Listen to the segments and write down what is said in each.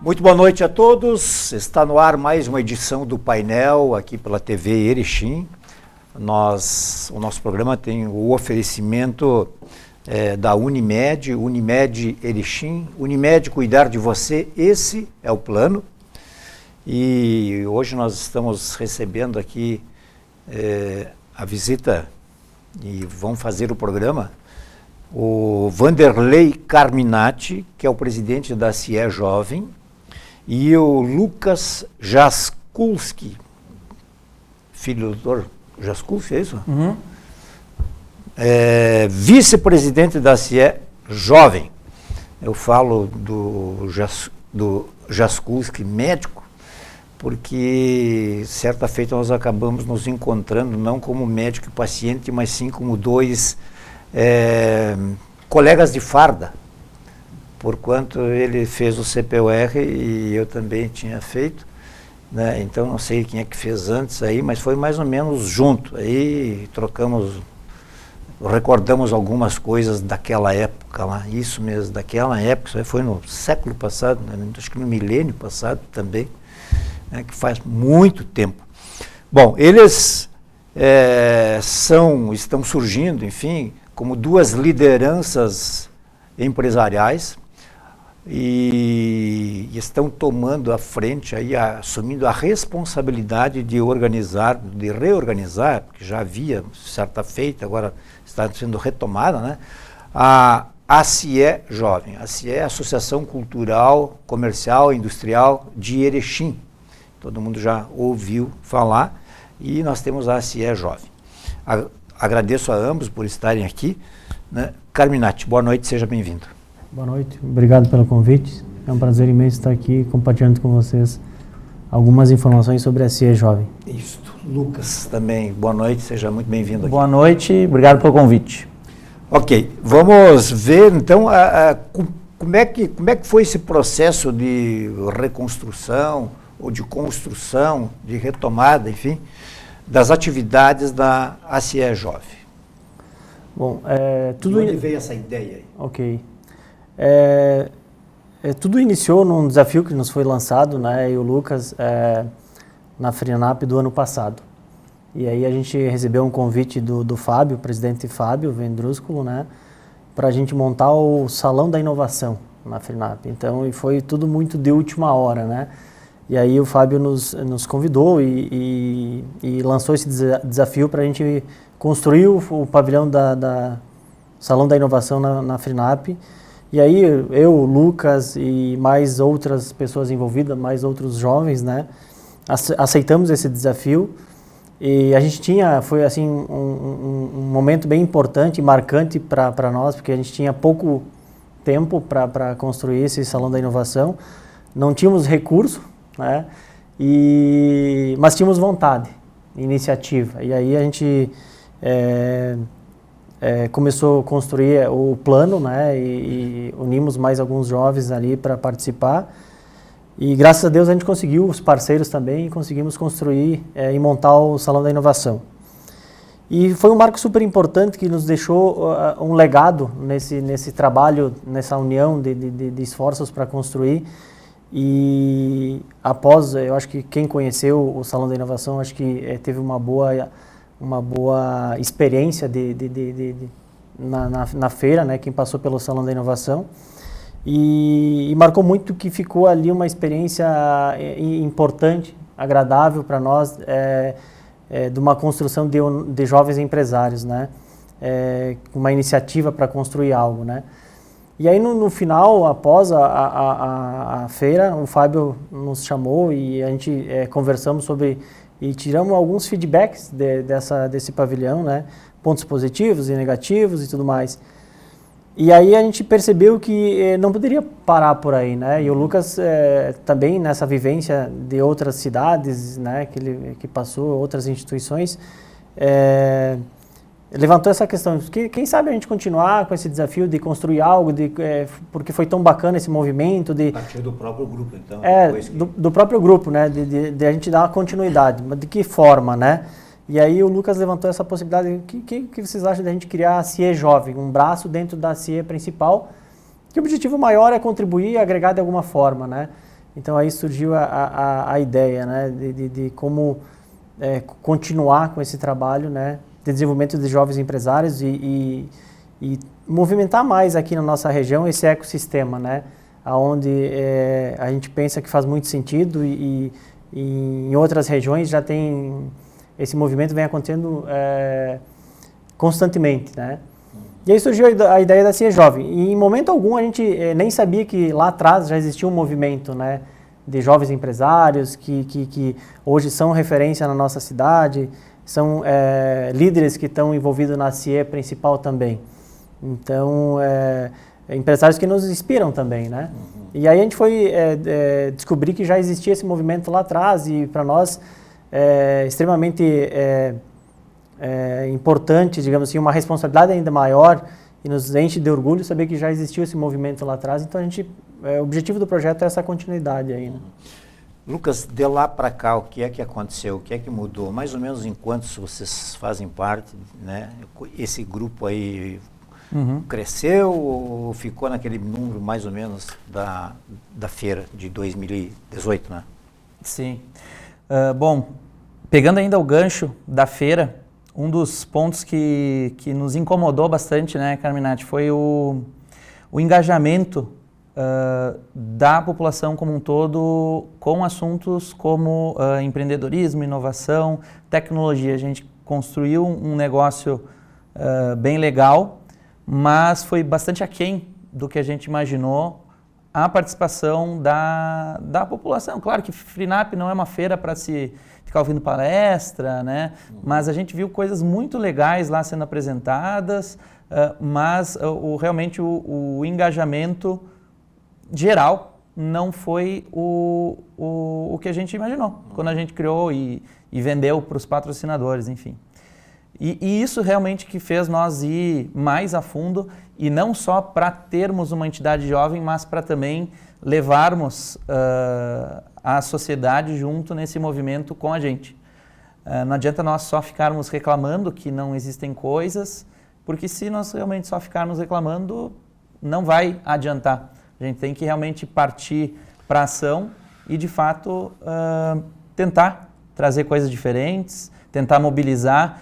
Muito boa noite a todos. Está no ar mais uma edição do painel aqui pela TV Erechim. O nosso programa tem o oferecimento da Unimed Erechim. Unimed, cuidar de você, esse é o plano. E hoje nós estamos recebendo aqui a visita e vamos fazer o programa o Vanderlei Carminati, que é o presidente da CIE Jovem, e o Lucas Jaskulski, filho do doutor Jaskulski, é isso? Uhum. Vice-presidente da CIE Jovem. Eu falo do Jaskulski médico, porque certa feita nós acabamos nos encontrando não como médico e paciente, mas sim como dois colegas de farda, porquanto ele fez o CPUR e eu também tinha feito, né? Então não sei quem é que fez antes aí, mas foi mais ou menos junto, aí recordamos algumas coisas daquela época lá, isso mesmo, daquela época, isso aí foi no século passado, né? Acho que no milênio passado também, né? Que faz muito tempo. Bom, eles estão surgindo, enfim, como duas lideranças empresariais e estão tomando a frente, aí, assumindo a responsabilidade de reorganizar, porque já havia certa feita, agora está sendo retomada, né? A CIE Jovem. A CIE é a Associação Cultural, Comercial e Industrial de Erechim. Todo mundo já ouviu falar e nós temos a CIE Jovem. Agradeço a ambos por estarem aqui, né? Carminati, boa noite, seja bem-vindo. Boa noite, obrigado pelo convite. É um prazer imenso estar aqui compartilhando com vocês algumas informações sobre a CIE Jovem. Isso. Lucas também, boa noite, seja muito bem-vindo aqui. Boa noite, obrigado pelo convite. Ok, vamos ver então como é que foi esse processo de reconstrução ou de construção, de retomada, enfim, das atividades da CIE Jovem. Bom, de onde veio essa ideia aí? Ok. Tudo iniciou num desafio que nos foi lançado, né, e o Lucas, na FRINAP do ano passado. E aí a gente recebeu um convite do Fábio, o presidente Fábio Vendrúsculo, né, para a gente montar o Salão da Inovação na FRINAP. Então, foi tudo muito de última hora, né? E aí o Fábio nos convidou e lançou esse desafio para a gente construir o pavilhão da Salão da Inovação na FRINAP. E aí eu, o Lucas e mais outras pessoas envolvidas, mais outros jovens, né, aceitamos esse desafio. E a gente foi assim um momento bem importante e marcante para nós, porque a gente tinha pouco tempo para construir esse Salão da Inovação. Não tínhamos recurso, né? Mas tínhamos vontade, iniciativa. E aí a gente começou a construir o plano, né? E unimos mais alguns jovens ali para participar. E graças a Deus a gente conseguiu, os parceiros também, conseguimos construir e montar o Salão da Inovação. E foi um marco super importante que nos deixou um legado nesse trabalho, nessa união de esforços para construir. E após, eu acho que quem conheceu o Salão da Inovação, acho que teve uma boa experiência na feira, né, quem passou pelo Salão da Inovação. E marcou muito que ficou ali uma experiência importante, agradável para nós, de uma construção de jovens empresários, né, uma iniciativa para construir algo, né. E aí no final, após a feira, o Fábio nos chamou e a gente conversamos e tiramos alguns feedbacks desse pavilhão, né? Pontos positivos e negativos e tudo mais. E aí a gente percebeu que não poderia parar por aí, né? E o Lucas também nessa vivência de outras cidades, né? Que passou, outras instituições, levantou essa questão, quem sabe a gente continuar com esse desafio de construir algo, porque foi tão bacana esse movimento de... A partir do próprio grupo, então. Do próprio grupo, né, de a gente dar uma continuidade, mas de que forma, né? E aí o Lucas levantou essa possibilidade, o que vocês acham da gente criar a CIE Jovem, um braço dentro da CIE principal, que o objetivo maior é contribuir e agregar de alguma forma, né? Então aí surgiu a ideia, né, de como continuar com esse trabalho, né, de desenvolvimento de jovens empresários e movimentar mais aqui na nossa região esse ecossistema, né, onde a gente pensa que faz muito sentido e em outras regiões já tem, esse movimento vem acontecendo constantemente, né. E aí surgiu a ideia da CIA Jovem. E em momento algum a gente nem sabia que lá atrás já existia um movimento, né, de jovens empresários que hoje são referência na nossa cidade, são líderes que estão envolvidos na CIE principal também. Então, empresários que nos inspiram também, né? Uhum. E aí a gente foi descobrir que já existia esse movimento lá atrás e para nós extremamente importante, digamos assim, uma responsabilidade ainda maior e nos enche de orgulho saber que já existiu esse movimento lá atrás. Então o objetivo do projeto é essa continuidade aí, né? Lucas, de lá para cá, o que é que aconteceu? O que é que mudou? Mais ou menos em quantos vocês fazem parte, né? Esse grupo aí cresceu ou ficou naquele número mais ou menos da feira de 2018, né? Sim. Bom, pegando ainda o gancho da feira, um dos pontos que nos incomodou bastante, né, Carminati, foi o engajamento da população como um todo com assuntos como empreendedorismo, inovação, tecnologia. A gente construiu um negócio bem legal, mas foi bastante aquém do que a gente imaginou a participação da população. Claro que FRINAP não é uma feira para se ficar ouvindo palestra, né? Mas a gente viu coisas muito legais lá sendo apresentadas, mas realmente o engajamento geral não foi o que a gente imaginou quando a gente criou e vendeu para os patrocinadores, enfim. E isso realmente que fez nós ir mais a fundo, e não só para termos uma entidade jovem, mas para também levarmos a sociedade junto nesse movimento com a gente. Não adianta nós só ficarmos reclamando que não existem coisas, porque se nós realmente só ficarmos reclamando, não vai adiantar. A gente tem que realmente partir para a ação e, de fato, tentar trazer coisas diferentes, tentar mobilizar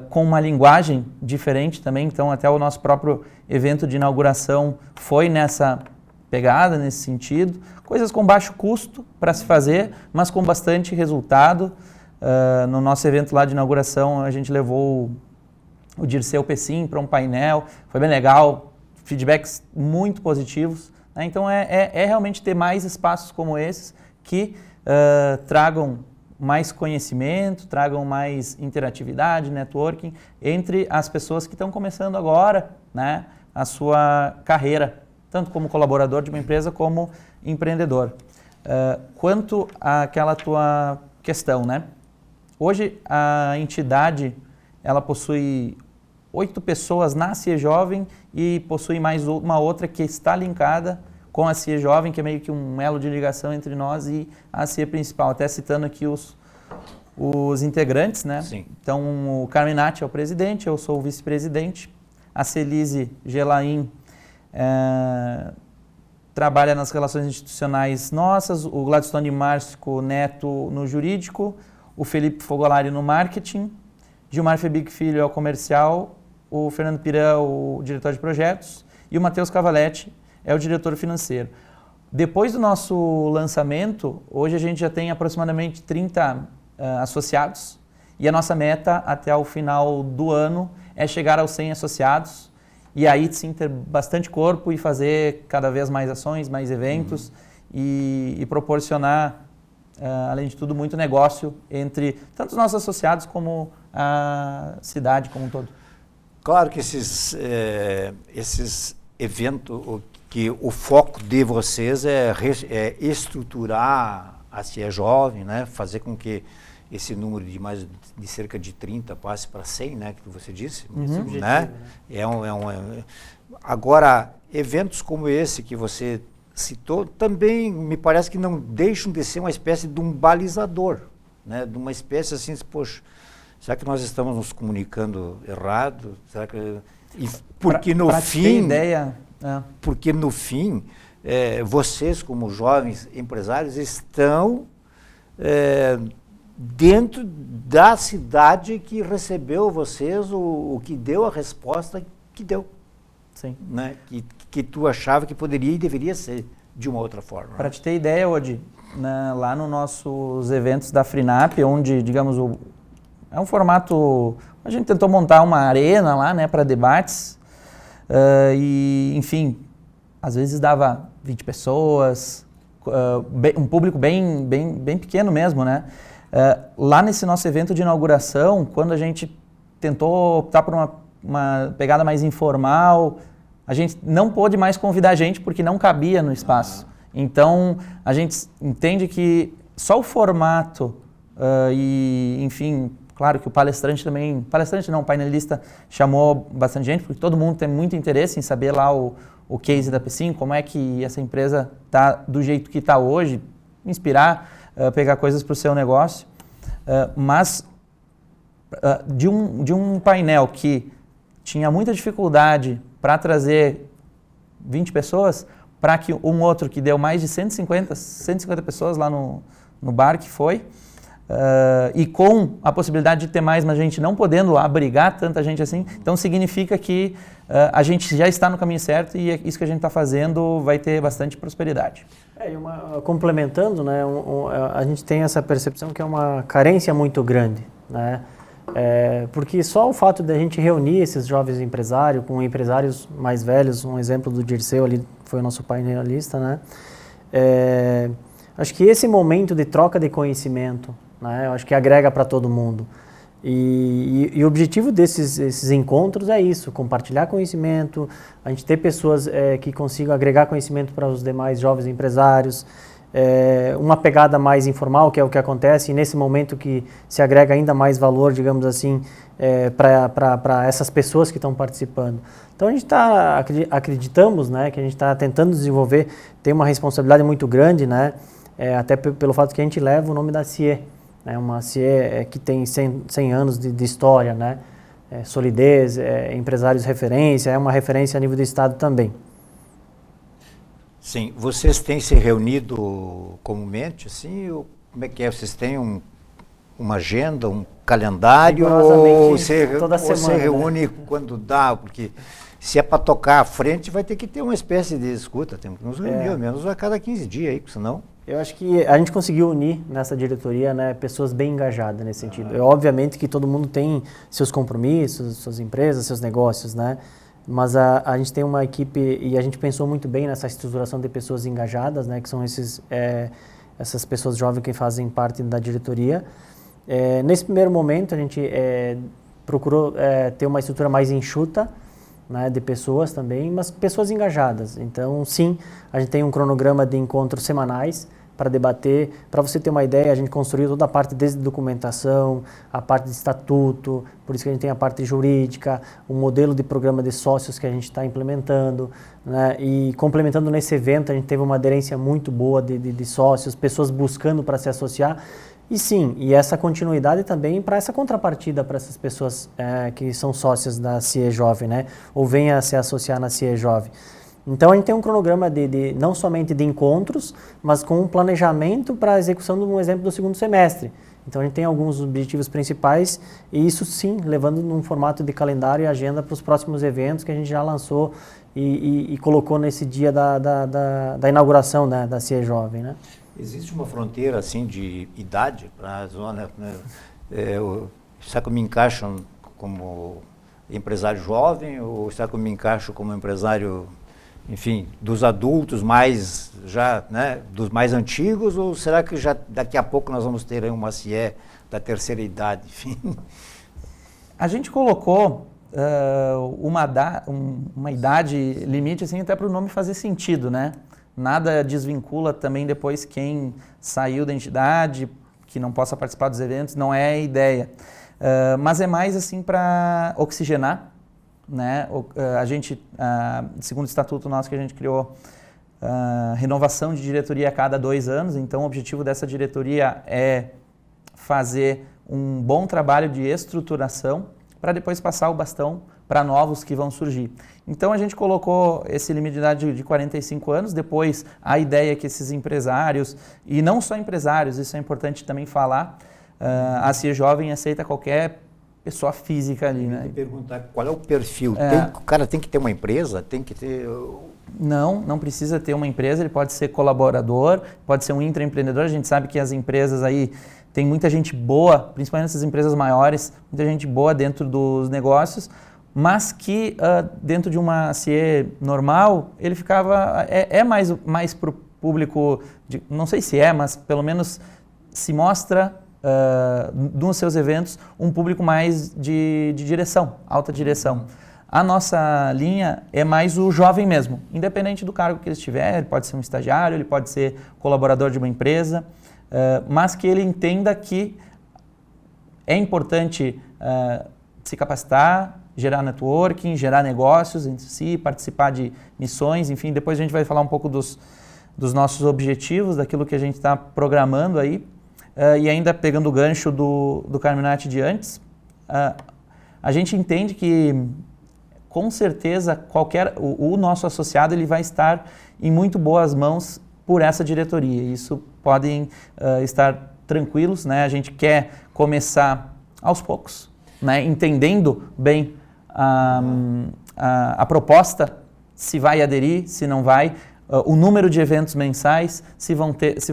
com uma linguagem diferente também. Então, até o nosso próprio evento de inauguração foi nessa pegada, nesse sentido. Coisas com baixo custo para se fazer, mas com bastante resultado. No nosso evento lá de inauguração, a gente levou o Dirceu Pessim para um painel, foi bem legal, feedbacks muito positivos, né? Então, é realmente ter mais espaços como esses que tragam mais conhecimento, tragam mais interatividade, networking entre as pessoas que estão começando agora, né, a sua carreira, tanto como colaborador de uma empresa como empreendedor. Quanto àquela tua questão, né? Hoje a entidade ela possui 8 pessoas na CIE Jovem e possui mais uma outra que está linkada com a CIE Jovem, que é meio que um elo de ligação entre nós e a CIE principal. Até citando aqui os integrantes, né? Sim. Então, o Carminati é o presidente, eu sou o vice-presidente. A Celise Gelain trabalha nas relações institucionais nossas, o Gladstone Márcio Neto no jurídico, o Felipe Fogolari no marketing, Gilmar Febic Filho é o comercial, o Fernando Pirã, o diretor de projetos, e o Matheus Cavaletti é o diretor financeiro. Depois do nosso lançamento, hoje a gente já tem aproximadamente 30 associados, e a nossa meta até o final do ano é chegar aos 100 associados, e aí sim ter bastante corpo e fazer cada vez mais ações, mais eventos, e proporcionar, além de tudo, muito negócio entre tanto os nossos associados como a cidade como um todo. Claro que esses eventos, que o foco de vocês é estruturar a CIE Jovem, né? Fazer com que esse número de cerca de 30 passe para 100, né, que você disse, né? Agora, eventos como esse que você citou, também me parece que não deixam de ser uma espécie de um balizador, né? De uma espécie assim, poxa, será que nós estamos nos comunicando errado? Será que... Porque no fim... ideia... Porque no fim, vocês, como jovens empresários, estão dentro da cidade que recebeu vocês, o que deu a resposta que deu. Sim. Né? Que tu achava que poderia e deveria ser de uma outra forma. Para te ter ideia, Odi, lá nos nossos eventos da Frinap, onde, digamos, é um formato... A gente tentou montar uma arena lá, né, para debates, e, enfim, às vezes dava 20 pessoas, um público bem pequeno mesmo, né? Lá nesse nosso evento de inauguração, quando a gente tentou optar por uma pegada mais informal, a gente não pôde mais convidar gente porque não cabia no espaço. Então, a gente entende que só o formato e, enfim, claro que o palestrante também... Palestrante não, o painelista chamou bastante gente, porque todo mundo tem muito interesse em saber lá o case da P5, como é que essa empresa está do jeito que está hoje, inspirar, pegar coisas para o seu negócio. Mas de um painel que tinha muita dificuldade para trazer 20 pessoas, para que um outro que deu mais de 150 pessoas lá no bar que foi, e com a possibilidade de ter mais, mas a gente não podendo abrigar tanta gente assim, então significa que a gente já está no caminho certo e isso que a gente está fazendo vai ter bastante prosperidade. Complementando, né, a gente tem essa percepção que é uma carência muito grande, né? Porque só o fato de a gente reunir esses jovens empresários com empresários mais velhos, um exemplo do Dirceu ali foi o nosso painelista, né? Acho que esse momento de troca de conhecimento, né, eu acho que agrega para todo mundo. E o objetivo desses encontros é isso, compartilhar conhecimento, a gente ter pessoas que consigam agregar conhecimento para os demais jovens empresários, uma pegada mais informal, que é o que acontece, e nesse momento que se agrega ainda mais valor, digamos assim, para essas pessoas que estão participando. Então a gente acreditamos, né, que a gente está tentando desenvolver, tem uma responsabilidade muito grande, né, até pelo fato que a gente leva o nome da CIE, né, uma CIE que tem 100 anos de história, né, solidez, empresários referência, é uma referência a nível do estado também. Sim, vocês têm se reunido comumente, assim, ou como é que é? Vocês têm uma agenda, um calendário, ou você reúne, né, quando dá? Porque se é para tocar à frente, vai ter que ter uma espécie de escuta, temos que nos reunir, ao menos a cada 15 dias, aí, senão... Eu acho que a gente conseguiu unir nessa diretoria, né, pessoas bem engajadas nesse sentido. Obviamente que todo mundo tem seus compromissos, suas empresas, seus negócios, né? Mas a gente tem uma equipe e a gente pensou muito bem nessa estruturação de pessoas engajadas, né, que são essas pessoas jovens que fazem parte da diretoria. Nesse primeiro momento, a gente procurou ter uma estrutura mais enxuta, né, de pessoas também, mas pessoas engajadas. Então, sim, a gente tem um cronograma de encontros semanais para debater. Para você ter uma ideia, a gente construiu toda a parte desde documentação, a parte de estatuto, por isso que a gente tem a parte jurídica, o modelo de programa de sócios que a gente está implementando, né? E complementando nesse evento, a gente teve uma aderência muito boa de sócios, pessoas buscando para se associar. E sim, e essa continuidade também para essa contrapartida para essas pessoas que são sócias da CIE Jovem, né? Ou venham a se associar na CIE Jovem. Então a gente tem um cronograma não somente de encontros, mas com um planejamento para a execução de um exemplo do segundo semestre. Então a gente tem alguns objetivos principais e isso sim, levando num formato de calendário e agenda para os próximos eventos que a gente já lançou e colocou nesse dia da inauguração, né, da CIE Jovem, né? Existe uma fronteira assim de idade para a zona, né? Será que eu me encaixo como empresário jovem ou será que eu me encaixo como empresário, enfim, dos adultos mais já, né, dos mais antigos, ou será que já daqui a pouco nós vamos ter aí uma CIE da terceira idade, enfim? A gente colocou uma idade limite assim até para o nome fazer sentido, né? Nada desvincula também depois quem saiu da entidade, que não possa participar dos eventos, não é a ideia. Mas é mais assim para oxigenar, né? A gente, segundo o estatuto nosso que a gente criou, renovação de diretoria a cada 2 anos, então o objetivo dessa diretoria é fazer um bom trabalho de estruturação para depois passar o bastão para novos que vão surgir. Então a gente colocou esse limite de idade de 45 anos, depois a ideia é que esses empresários, e não só empresários, isso é importante também falar, a CIE Jovem aceita qualquer pessoa física ali, né? Perguntar qual é o perfil. O cara tem que ter uma empresa, tem que ter... Não precisa ter uma empresa, ele pode ser colaborador, pode ser um intraempreendedor. A gente sabe que as empresas aí, tem muita gente boa, principalmente essas empresas maiores, muita gente boa dentro dos negócios, mas que dentro de uma CIE normal, ele ficava, mais para o público, não sei se mas pelo menos se mostra nos seus eventos um público mais de direção, alta direção. A nossa linha é mais o jovem mesmo, independente do cargo que ele estiver, ele pode ser um estagiário, ele pode ser colaborador de uma empresa, mas que ele entenda que é importante se capacitar, gerar networking, gerar negócios entre si, participar de missões, enfim, depois a gente vai falar um pouco dos nossos objetivos, daquilo que a gente está programando aí, e ainda pegando o gancho do Carminati de antes, a gente entende que com certeza o nosso associado ele vai estar em muito boas mãos por essa diretoria. Isso podem estar tranquilos, né? A gente quer começar aos poucos, né? Entendendo bem a proposta, se vai aderir, se não vai, o número de eventos mensais, se vão ter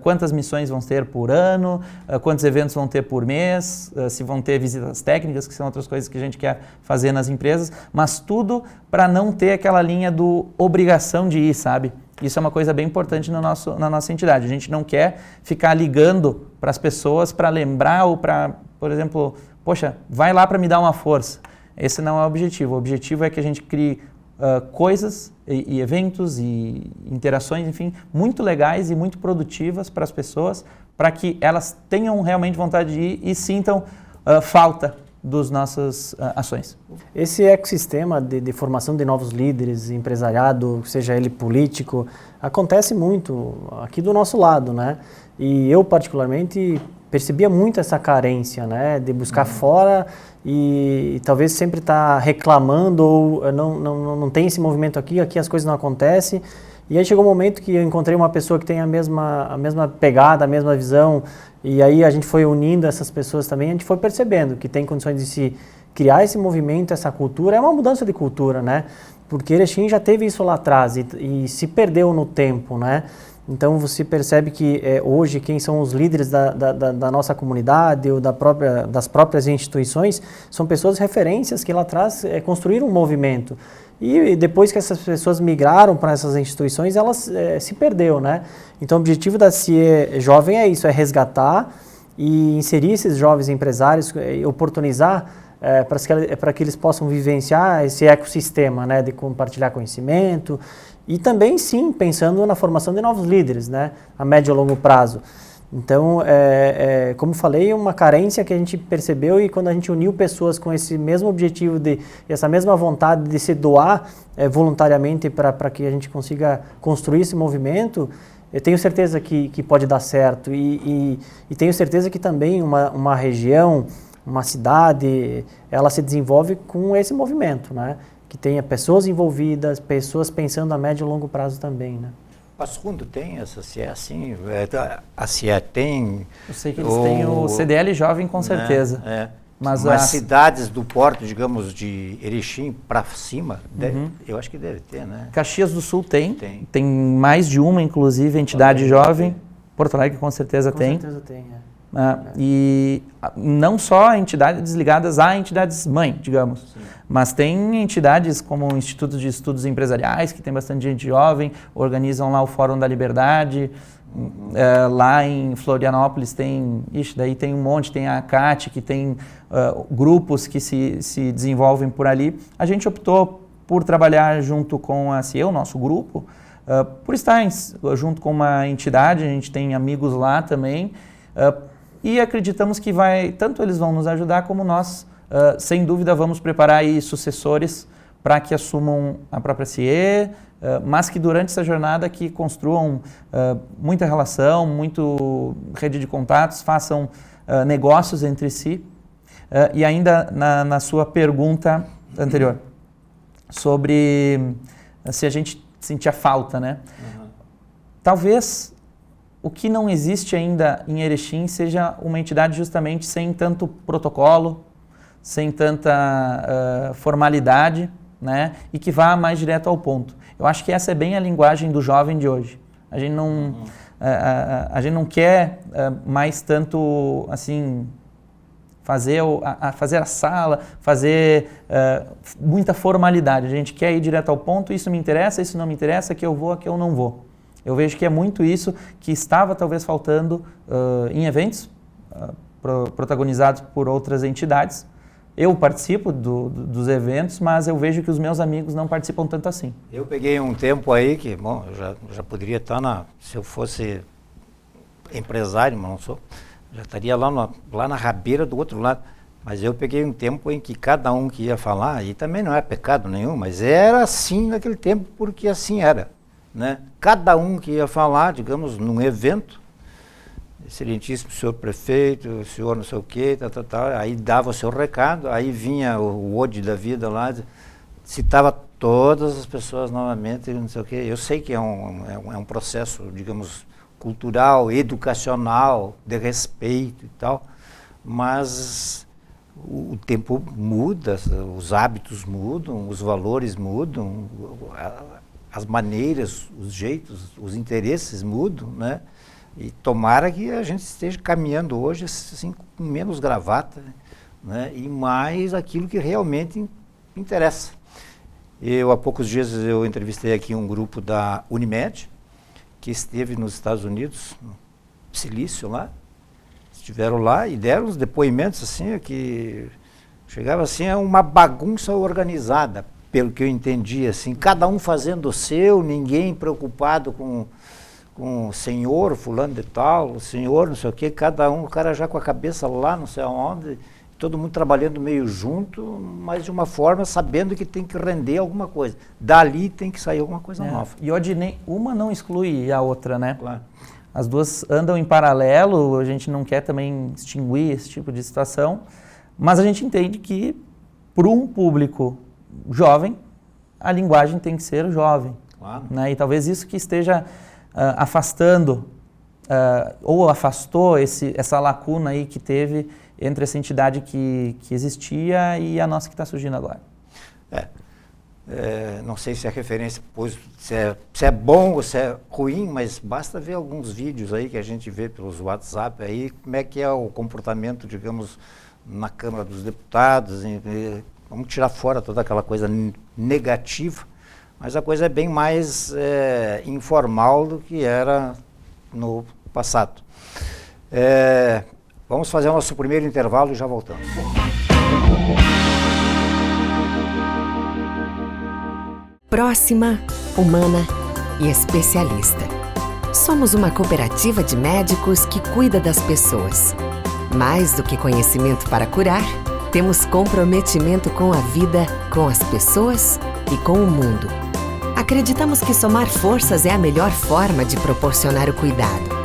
quantas missões vão ter por ano, quantos eventos vão ter por mês, se vão ter visitas técnicas, que são outras coisas que a gente quer fazer nas empresas, mas tudo para não ter aquela linha do obrigação de ir, sabe? Isso é uma coisa bem importante na nossa entidade. A gente não quer ficar ligando para as pessoas para lembrar ou para, por exemplo, poxa, vai lá para me dar uma força. Esse não é o objetivo. O objetivo é que a gente crie coisas e eventos e interações, enfim, muito legais e muito produtivas para as pessoas, para que elas tenham realmente vontade de ir e sintam falta das nossas ações. Esse ecossistema de formação de novos líderes, empresariado, seja ele político, acontece muito aqui do nosso lado, né? E eu, particularmente, percebia muito essa carência, né? De buscar fora e talvez sempre estar reclamando ou não tem esse movimento aqui as coisas não acontecem. E aí chegou um momento que eu encontrei uma pessoa que tem a mesma pegada, a mesma visão, e aí a gente foi unindo essas pessoas também, a gente foi percebendo que tem condições de se criar esse movimento, essa cultura, é uma mudança de cultura, né? Porque Erechim já teve isso lá atrás e se perdeu no tempo, né? Então você percebe que hoje quem são os líderes da nossa comunidade ou das próprias instituições são pessoas referências que lá atrás construíram um movimento. E depois que essas pessoas migraram para essas instituições, elas se perdeu, né? Então o objetivo da CIE Jovem é isso, é resgatar e inserir esses jovens empresários, oportunizar para que eles possam vivenciar esse ecossistema, né, de compartilhar conhecimento e também, sim, pensando na formação de novos líderes, né, a médio e longo prazo. Então, como falei, uma carência que a gente percebeu e quando a gente uniu pessoas com esse mesmo objetivo e essa mesma vontade de se doar voluntariamente para que a gente consiga construir esse movimento, eu tenho certeza que pode dar certo e tenho certeza que também uma região, uma cidade, ela se desenvolve com esse movimento, né? Que tenha pessoas envolvidas, pessoas pensando a médio e longo prazo também, né? Passo Fundo tem essa CIE assim? A CIE tem... Eu sei que eles têm o CDL Jovem, com certeza. Mas cidades do porto, digamos, de Erechim para cima, eu acho que deve ter, né? Caxias do Sul tem mais de uma, inclusive, entidade jovem. Porto Alegre com certeza tem. Com certeza tem, E não só entidades ligadas a entidades mãe, digamos, mas tem entidades como o Instituto de Estudos Empresariais, que tem bastante gente jovem, organizam lá o Fórum da Liberdade, lá em Florianópolis daí tem um monte, tem a CAT, que tem grupos que se desenvolvem por ali. A gente optou por trabalhar junto com a CIE, o nosso grupo, por estar junto com uma entidade, a gente tem amigos lá também, e acreditamos que tanto eles vão nos ajudar como nós, sem dúvida, vamos preparar aí sucessores para que assumam a própria CIE, mas que durante essa jornada que construam muita relação, muito rede de contatos, façam negócios entre si. E ainda na sua pergunta anterior, sobre se a gente sentia falta, né? Talvez o que não existe ainda em Erechim seja uma entidade justamente sem tanto protocolo, sem tanta formalidade, né? E que vá mais direto ao ponto. Eu acho que essa é bem a linguagem do jovem de hoje. A gente não quer mais tanto, assim, fazer a sala, fazer muita formalidade. A gente quer ir direto ao ponto, isso me interessa, isso não me interessa, que eu vou, que eu não vou. Eu vejo que é muito isso que estava talvez faltando em eventos protagonizados por outras entidades. Eu participo dos eventos, mas eu vejo que os meus amigos não participam tanto assim. Eu peguei um tempo aí que, bom, eu já poderia estar se eu fosse empresário, mas não sou, já estaria lá na rabeira do outro lado. Mas eu peguei um tempo em que cada um que ia falar, e também não é pecado nenhum, mas era assim naquele tempo porque assim era, né? Cada um que ia falar, digamos, num evento, excelentíssimo senhor prefeito, senhor não sei o quê, aí dava o seu recado, aí vinha o Ode da vida lá, citava todas as pessoas novamente, não sei o quê. Eu sei que é um processo, digamos, cultural, educacional, de respeito e tal, mas o tempo muda, os hábitos mudam, os valores mudam, as maneiras, os jeitos, os interesses mudam, né? E tomara que a gente esteja caminhando hoje assim, com menos gravata, né? E mais aquilo que realmente interessa. Há poucos dias eu entrevistei aqui um grupo da Unimed, que esteve nos Estados Unidos, no Silício lá, estiveram lá e deram os depoimentos assim, que chegava assim a uma bagunça organizada, pelo que eu entendi, assim, cada um fazendo o seu, ninguém preocupado com o senhor fulano de tal, o senhor não sei o quê, o cara já com a cabeça lá não sei aonde, todo mundo trabalhando meio junto, mas de uma forma sabendo que tem que render alguma coisa. Dali tem que sair alguma coisa nova. E hoje uma não exclui a outra, né? Claro. As duas andam em paralelo, a gente não quer também extinguir esse tipo de situação, mas a gente entende que para um público jovem, a linguagem tem que ser jovem. Claro. Né? E talvez isso que esteja afastando, ou afastou essa lacuna aí que teve entre essa entidade que existia e a nossa que está surgindo agora. Não sei se é referência, se é bom ou se é ruim, mas basta ver alguns vídeos aí que a gente vê pelos WhatsApp aí, como é que é o comportamento, digamos, na Câmara dos Deputados. Vamos tirar fora toda aquela coisa negativa, mas a coisa é bem mais informal do que era no passado. Vamos fazer o nosso primeiro intervalo e já voltamos. Próxima, humana e especialista. Somos uma cooperativa de médicos que cuida das pessoas. Mais do que conhecimento para curar, temos comprometimento com a vida, com as pessoas e com o mundo. Acreditamos que somar forças é a melhor forma de proporcionar o cuidado.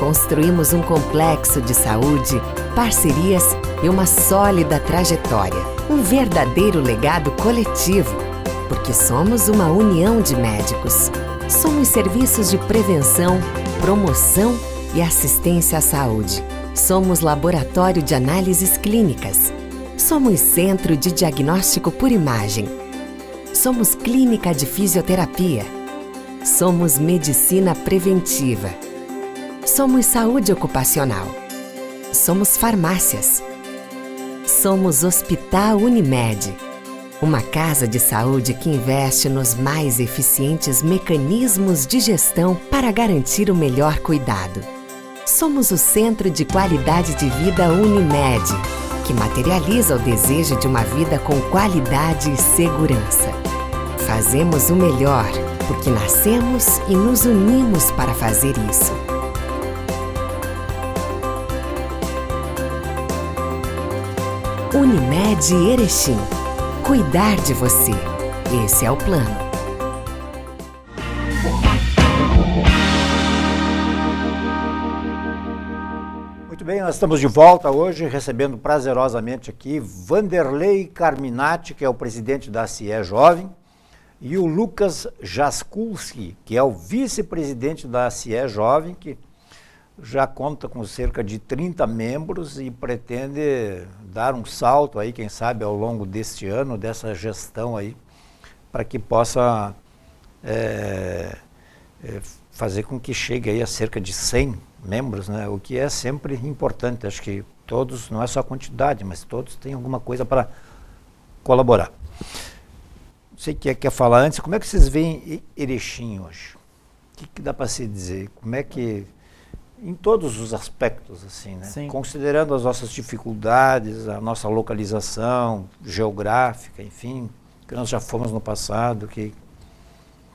Construímos um complexo de saúde, parcerias e uma sólida trajetória. Um verdadeiro legado coletivo, porque somos uma união de médicos. Somos serviços de prevenção, promoção e assistência à saúde. Somos laboratório de análises clínicas. Somos centro de diagnóstico por imagem. Somos clínica de fisioterapia. Somos medicina preventiva. Somos saúde ocupacional. Somos farmácias. Somos Hospital Unimed, uma casa de saúde que investe nos mais eficientes mecanismos de gestão para garantir o melhor cuidado. Somos o Centro de Qualidade de Vida Unimed, que materializa o desejo de uma vida com qualidade e segurança. Fazemos o melhor, porque nascemos e nos unimos para fazer isso. Unimed Erechim. Cuidar de você. Esse é o plano. bem, nós estamos de volta hoje, recebendo prazerosamente aqui Vanderlei Carminati, que é o presidente da CIE Jovem, e o Lucas Jaskulski, que é o vice-presidente da CIE Jovem, que já conta com cerca de 30 membros e pretende dar um salto aí, quem sabe, ao longo deste ano, dessa gestão aí, para que possa fazer com que chegue aí a cerca de 100 membros, né? O que é sempre importante. Acho que todos, não é só a quantidade, mas todos têm alguma coisa para colaborar. Não sei quem quer falar antes, como é que vocês veem Erechim hoje? O que dá para se dizer? Como é que, em todos os aspectos, assim, né? Sim. Considerando as nossas dificuldades, a nossa localização geográfica, enfim, que nós já fomos no passado, que...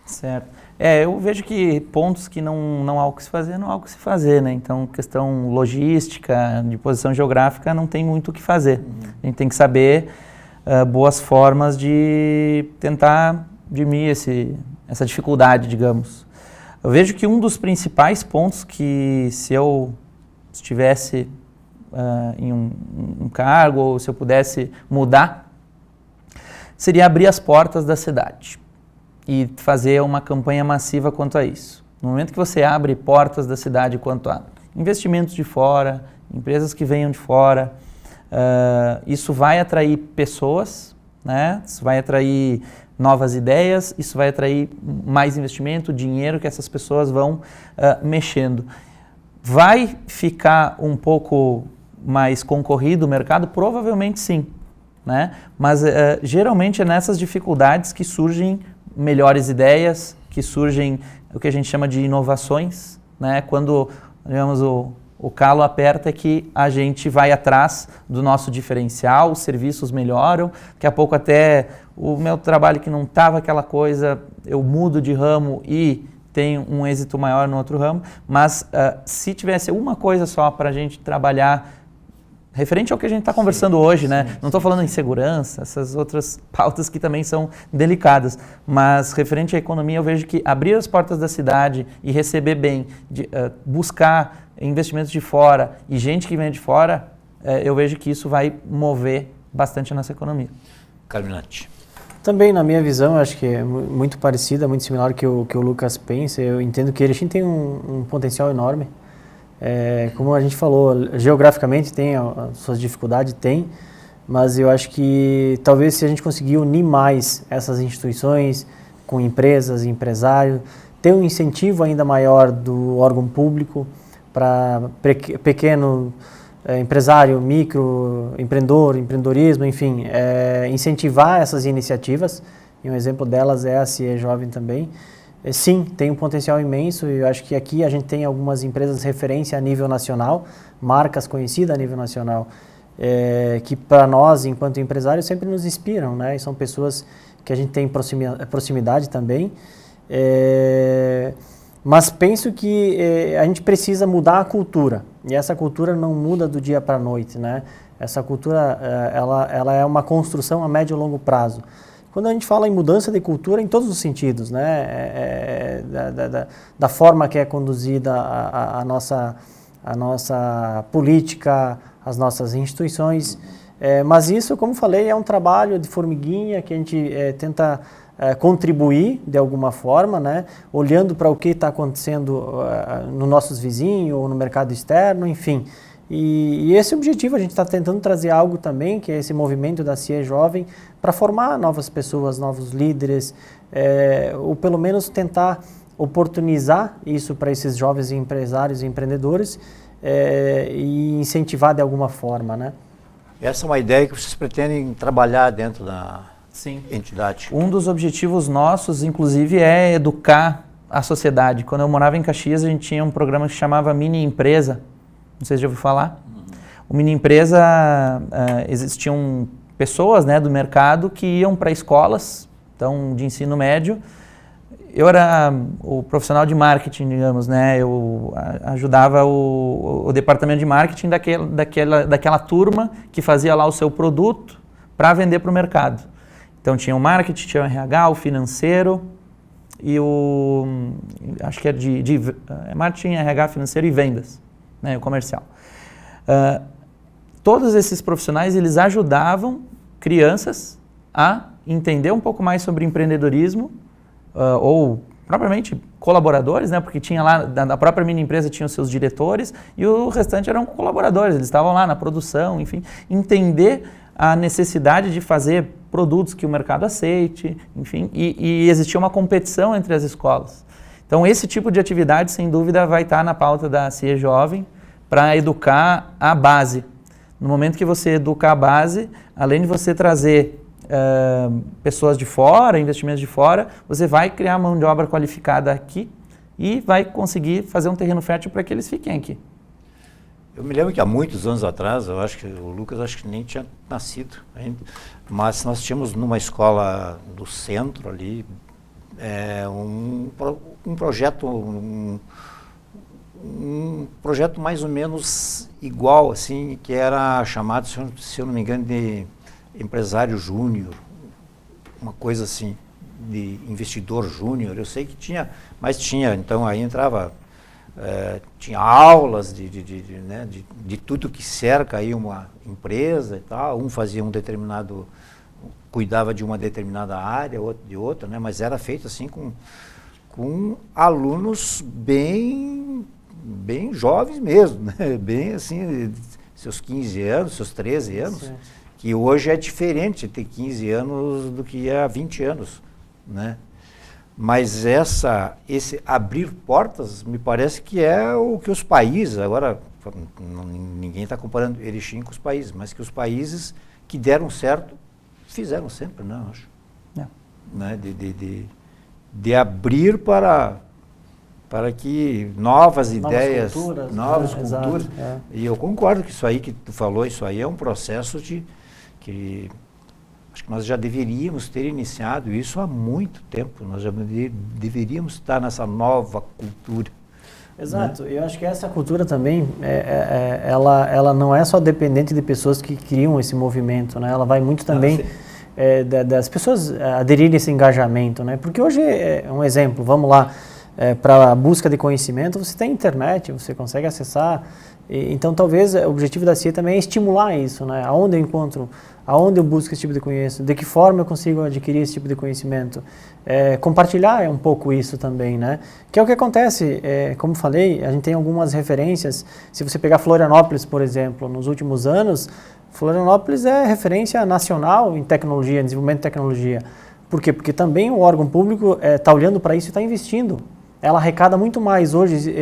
Certo. Eu vejo que pontos que não há o que se fazer, não há o que se fazer, né? Então, questão logística, de posição geográfica, não tem muito o que fazer. A gente tem que saber boas formas de tentar diminuir essa dificuldade, digamos. Eu vejo que um dos principais pontos que, se eu estivesse em um cargo, ou se eu pudesse mudar, seria abrir as portas da cidade e fazer uma campanha massiva quanto a isso. No momento que você abre portas da cidade quanto a investimentos de fora, empresas que venham de fora, isso vai atrair pessoas, né? Isso vai atrair novas ideias, isso vai atrair mais investimento, dinheiro que essas pessoas vão mexendo. Vai ficar um pouco mais concorrido o mercado? Provavelmente sim, né? Mas geralmente é nessas dificuldades que surgem melhores ideias, que surgem o que a gente chama de inovações, né? Quando, digamos, o calo aperta, é que a gente vai atrás do nosso diferencial, os serviços melhoram, daqui a pouco até o meu trabalho que não estava aquela coisa, eu mudo de ramo e tenho um êxito maior no outro ramo, mas se tivesse uma coisa só para a gente trabalhar, referente ao que a gente está conversando hoje, né? Não estou falando em segurança, essas outras pautas que também são delicadas, mas referente à economia, eu vejo que abrir as portas da cidade e receber bem, buscar investimentos de fora e gente que vem de fora, eu vejo que isso vai mover bastante a nossa economia. Carminati. Também, na minha visão, acho que é muito parecida, muito similar ao que o Lucas pensa. Eu entendo que Erechim tem um potencial enorme. Como a gente falou, geograficamente tem as suas dificuldades, tem, mas eu acho que talvez se a gente conseguir unir mais essas instituições com empresas, empresários, ter um incentivo ainda maior do órgão público para pequeno empresário, micro, empreendedorismo, enfim, incentivar essas iniciativas, e um exemplo delas é a CIE Jovem também. Sim, tem um potencial imenso e eu acho que aqui a gente tem algumas empresas de referência a nível nacional, marcas conhecidas a nível nacional, que para nós, enquanto empresários, sempre nos inspiram, né? E são pessoas que a gente tem proximidade também. Mas penso que a gente precisa mudar a cultura, e essa cultura não muda do dia para a noite, né? Essa cultura, ela é uma construção a médio e longo prazo. Quando a gente fala em mudança de cultura, em todos os sentidos, né? Da forma que é conduzida a nossa política, as nossas instituições. Mas isso, como falei, é um trabalho de formiguinha que a gente tenta contribuir de alguma forma, né? Olhando para o que está acontecendo nos nossos vizinhos ou no mercado externo, enfim. E esse objetivo, a gente está tentando trazer algo também, que é esse movimento da CIE Jovem, para formar novas pessoas, novos líderes, ou pelo menos tentar oportunizar isso para esses jovens empresários e empreendedores e incentivar de alguma forma, né? Essa é uma ideia que vocês pretendem trabalhar dentro da entidade? Um dos objetivos nossos, inclusive, é educar a sociedade. Quando eu morava em Caxias, a gente tinha um programa que chamava Mini Empresa. Não sei se já ouviu falar. O Mini Empresa, existiam pessoas, né, do mercado que iam para escolas, então, de ensino médio. Eu era o profissional de marketing, digamos, né? Eu ajudava o departamento de marketing daquela turma que fazia lá o seu produto para vender para o mercado. Então, tinha o marketing, tinha o RH, o financeiro e acho que é marketing, RH, financeiro e vendas. Né, o comercial. Todos esses profissionais, eles ajudavam crianças a entender um pouco mais sobre empreendedorismo, ou propriamente colaboradores, né? Porque tinha lá, na própria mini empresa tinha os seus diretores e o restante eram colaboradores, eles estavam lá na produção, enfim, entender a necessidade de fazer produtos que o mercado aceite, enfim, e existia uma competição entre as escolas. Então esse tipo de atividade, sem dúvida, vai estar na pauta da CIE Jovem para educar a base. No momento que você educa a base, além de você trazer pessoas de fora, investimentos de fora, você vai criar mão de obra qualificada aqui e vai conseguir fazer um terreno fértil para que eles fiquem aqui. Eu me lembro que há muitos anos atrás, eu acho que o Lucas acho que nem tinha nascido ainda, mas nós tínhamos numa escola do centro ali um projeto, um projeto mais ou menos igual, assim, que era chamado, se eu não me engano, de empresário júnior, uma coisa assim, de investidor júnior. Eu sei que tinha, mas tinha, então aí entrava, tinha aulas de tudo que cerca aí uma empresa e tal, um fazia um determinado, cuidava de uma determinada área, outro de outra, né, mas era feito assim com alunos bem jovens mesmo, né, bem assim, seus 15 anos, seus 13 anos. Sim. Que hoje é diferente ter 15 anos do que há 20 anos, né? Mas esse abrir portas, me parece que é o que os países, agora ninguém está comparando Erechim com os países, mas que os países que deram certo, fizeram sempre, né, eu acho. Né? De abrir para que novas ideias, novas culturas. E eu concordo que isso aí que tu falou, isso aí é um processo que acho que nós já deveríamos ter iniciado isso há muito tempo, nós já deveríamos estar nessa nova cultura. Exato, né? Eu acho que essa cultura também, ela não é só dependente de pessoas que criam esse movimento, né? Ela vai muito também das pessoas aderirem a esse engajamento, né? Porque hoje, um exemplo, vamos lá, para a busca de conhecimento, você tem internet, você consegue acessar. Então, talvez o objetivo da CIE também é estimular isso, né? Aonde eu encontro, aonde eu busco esse tipo de conhecimento, de que forma eu consigo adquirir esse tipo de conhecimento. Compartilhar um pouco isso também, né? Que é o que acontece, como falei, a gente tem algumas referências. Se você pegar Florianópolis, por exemplo, nos últimos anos, Florianópolis é referência nacional em tecnologia, em desenvolvimento de tecnologia. Por quê? Porque também o órgão público está olhando para isso e está investindo. Ela arrecada muito mais hoje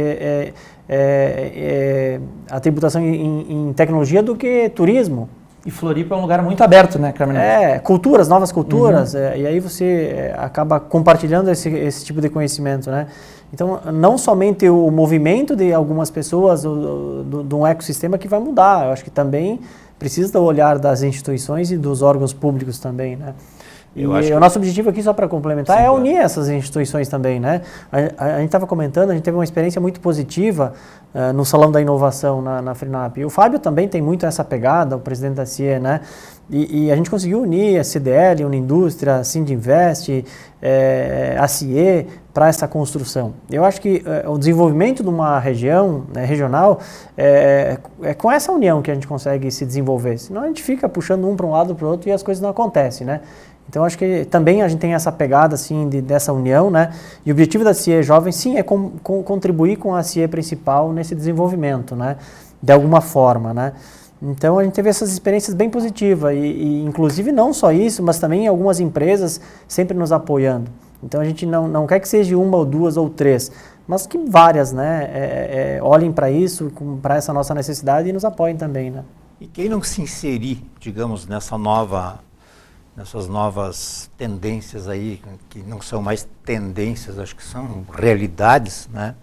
a tributação em tecnologia do que turismo. E Floripa é um lugar muito aberto, né, Carmen? Culturas, novas culturas, e aí você acaba compartilhando esse tipo de conhecimento, né? Então, não somente o movimento de algumas pessoas, de um ecossistema que vai mudar, eu acho que também precisa do olhar das instituições e dos órgãos públicos também, né? E o nosso objetivo aqui, só para complementar, é unir essas instituições também, né? A gente estava comentando, a gente teve uma experiência muito positiva no Salão da Inovação na FRINAP. E o Fábio também tem muito essa pegada, o presidente da CIE, né? E a gente conseguiu unir a CDL, Unindústria, a Sindinvest, a CIE para essa construção. Eu acho que o desenvolvimento de uma região, né, regional, é com essa união que a gente consegue se desenvolver. Senão a gente fica puxando um para um lado para o outro e as coisas não acontecem, né? Então, acho que também a gente tem essa pegada, assim, dessa união, né? E o objetivo da CIE Jovem, sim, é contribuir com a CIE principal nesse desenvolvimento, né? De alguma forma, né? Então, a gente teve essas experiências bem positivas e inclusive, não só isso, mas também algumas empresas sempre nos apoiando. Então, a gente não quer que seja uma ou duas ou três, mas que várias, né? Olhem para isso, para essa nossa necessidade e nos apoiem também, né? E quem não se inserir, digamos, nessas novas tendências aí, que não são mais tendências, acho que são realidades, né?